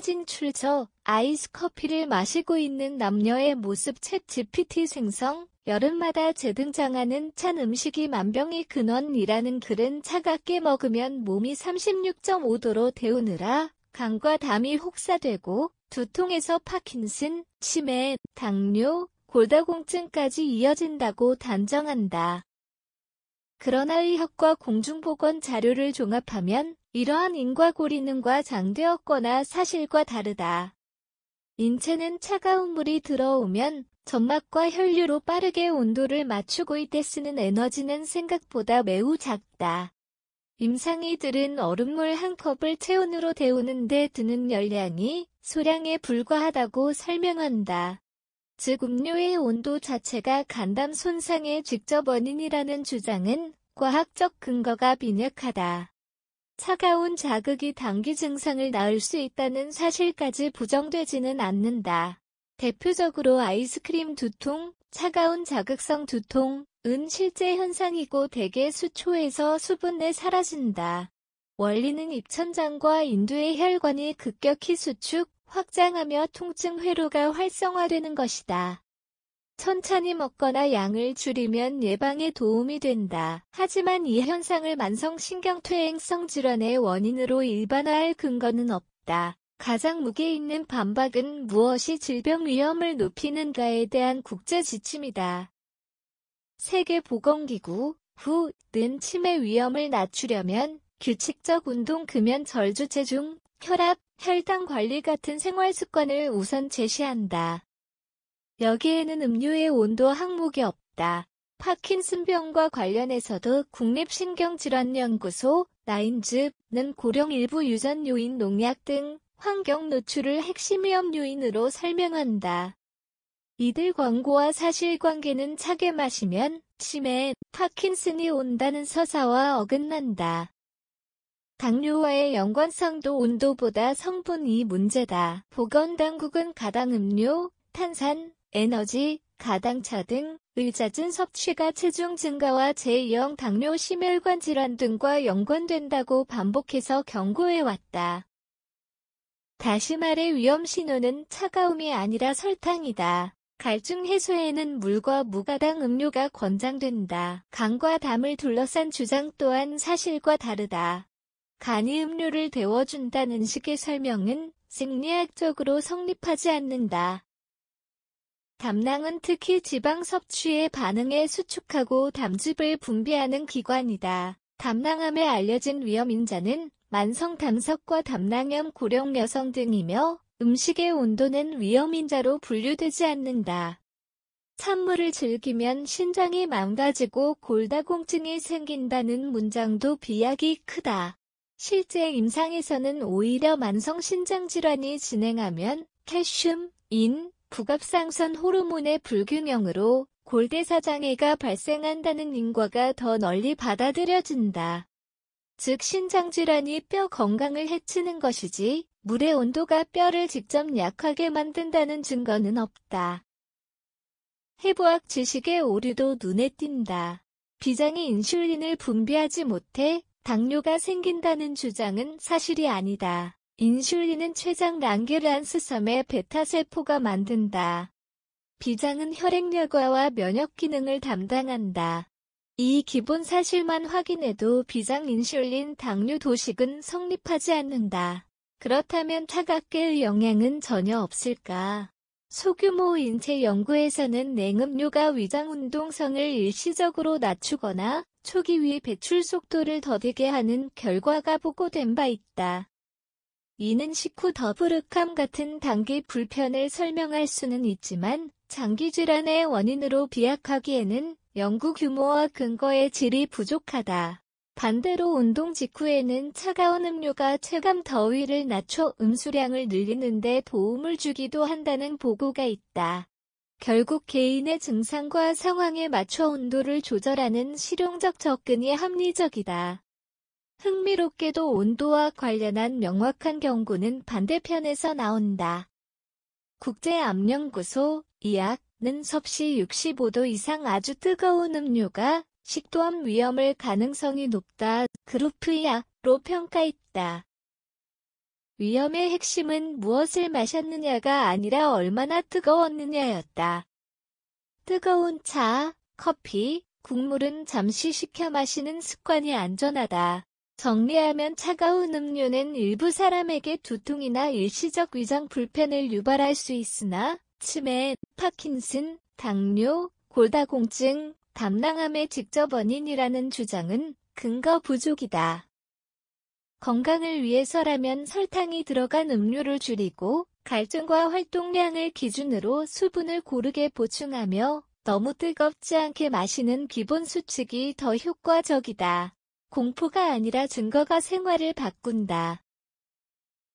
사진 출처 아이스 커피를 마시고 있는 남녀의 모습 챗 GPT 생성 여름마다 재등장하는 찬 음식이 만병의 근원이라는 글은 차갑게 먹으면 몸이 36.5도로 데우느라 간과 담이 혹사되고 두통에서 파킨슨, 치매, 당뇨, 골다공증까지 이어진다고 단정한다. 그러나 의학과 공중보건 자료를 종합하면 이러한 인과고리는과 장되었거나 사실과 다르다. 인체는 차가운 물이 들어오면 점막과 혈류로 빠르게 온도를 맞추고 이때 쓰는 에너지는 생각보다 매우 작다. 임상의들은 얼음물 한 컵을 체온으로 데우는데 드는 열량이 소량에 불과하다고 설명한다. 즉 음료의 온도 자체가 간담 손상의 직접 원인이라는 주장은 과학적 근거가 빈약하다. 차가운 자극이 당기 증상을 낳을 수 있다는 사실까지 부정되지는 않는다. 대표적으로 아이스크림 두통, 차가운 자극성 두통은 실제 현상이고 대개 수초에서 수분 내 사라진다. 원리는 입천장과 인두의 혈관이 급격히 수축, 확장하며 통증 회로가 활성화되는 것이다. 천천히 먹거나 양을 줄이면 예방에 도움이 된다. 하지만 이 현상을 만성신경퇴행성 질환의 원인으로 일반화할 근거는 없다. 가장 무게 있는 반박은 무엇이 질병 위험을 높이는가에 대한 국제 지침이다. 세계보건기구 WHO는 치매 위험을 낮추려면 규칙적 운동, 금연, 절주, 체중, 혈압, 혈당 관리 같은 생활습관을 우선 제시한다. 여기에는 음료의 온도 항목이 없다. 파킨슨병과 관련해서도 국립신경질환연구소 나인즈는 고령 일부 유전 요인 농약 등 환경 노출을 핵심 위험 요인으로 설명한다. 이들 광고와 사실관계는 차게 마시면 치매, 파킨슨이 온다는 서사와 어긋난다. 당뇨와의 연관성도 온도보다 성분이 문제다. 보건당국은 가당 음료, 탄산, 에너지, 가당차 등의 잦은 섭취가 체중 증가와 제2형 당뇨 심혈관 질환 등과 연관된다고 반복해서 경고해왔다. 다시 말해 위험 신호는 차가움이 아니라 설탕이다. 갈증 해소에는 물과 무가당 음료가 권장된다. 간과 담을 둘러싼 주장 또한 사실과 다르다. 간이 음료를 데워준다는 식의 설명은 생리학적으로 성립하지 않는다. 담낭은 특히 지방 섭취에 반응해 수축하고 담즙을 분비하는 기관이다. 담낭암에 알려진 위험 인자는 만성 담석과 담낭염 고령 여성 등이며 음식의 온도는 위험 인자로 분류되지 않는다. 찬물을 즐기면 신장이 망가지고 골다공증이 생긴다는 문장도 비약이 크다. 실제 임상에서는 오히려 만성 신장질환이 진행하면 칼슘, 인, 부갑상선 호르몬의 불균형으로 골대사장애가 발생한다는 인과가 더 널리 받아들여진다. 즉 신장질환이 뼈 건강을 해치는 것이지 물의 온도가 뼈를 직접 약하게 만든다는 증거는 없다. 해부학 지식의 오류도 눈에 띈다. 비장이 인슐린을 분비하지 못해 당뇨가 생긴다는 주장은 사실이 아니다. 인슐린은 췌장 랑게르한스섬의 베타세포가 만든다. 비장은 혈액열과와 면역 기능을 담당한다. 이 기본 사실만 확인해도 비장 인슐린 당뇨 도식은 성립하지 않는다. 그렇다면 차갑게의 영향은 전혀 없을까? 소규모 인체 연구에서는 냉음료가 위장 운동성을 일시적으로 낮추거나 초기위 배출 속도를 더디게 하는 결과가 보고된 바 있다. 이는 식후 더부룩함 같은 단기 불편을 설명할 수는 있지만 장기 질환의 원인으로 비약하기에는 연구 규모와 근거의 질이 부족하다. 반대로 운동 직후에는 차가운 음료가 체감 더위를 낮춰 음수량을 늘리는 데 도움을 주기도 한다는 보고가 있다. 결국 개인의 증상과 상황에 맞춰 온도를 조절하는 실용적 접근이 합리적이다. 흥미롭게도 온도와 관련한 명확한 경고는 반대편에서 나온다. 국제암연구소 이약는 섭씨 65도 이상 아주 뜨거운 음료가 식도암 위험을 가능성이 높다. 그룹 E야로 평가했다. 위험의 핵심은 무엇을 마셨느냐가 아니라 얼마나 뜨거웠느냐였다. 뜨거운 차, 커피, 국물은 잠시 식혀 마시는 습관이 안전하다. 정리하면 차가운 음료는 일부 사람에게 두통이나 일시적 위장 불편을 유발할 수 있으나 치매, 파킨슨, 당뇨, 골다공증, 담낭암의 직접 원인이라는 주장은 근거 부족이다. 건강을 위해서라면 설탕이 들어간 음료를 줄이고 갈증과 활동량을 기준으로 수분을 고르게 보충하며 너무 뜨겁지 않게 마시는 기본 수칙이 더 효과적이다. 공포가 아니라 증거가 생활을 바꾼다.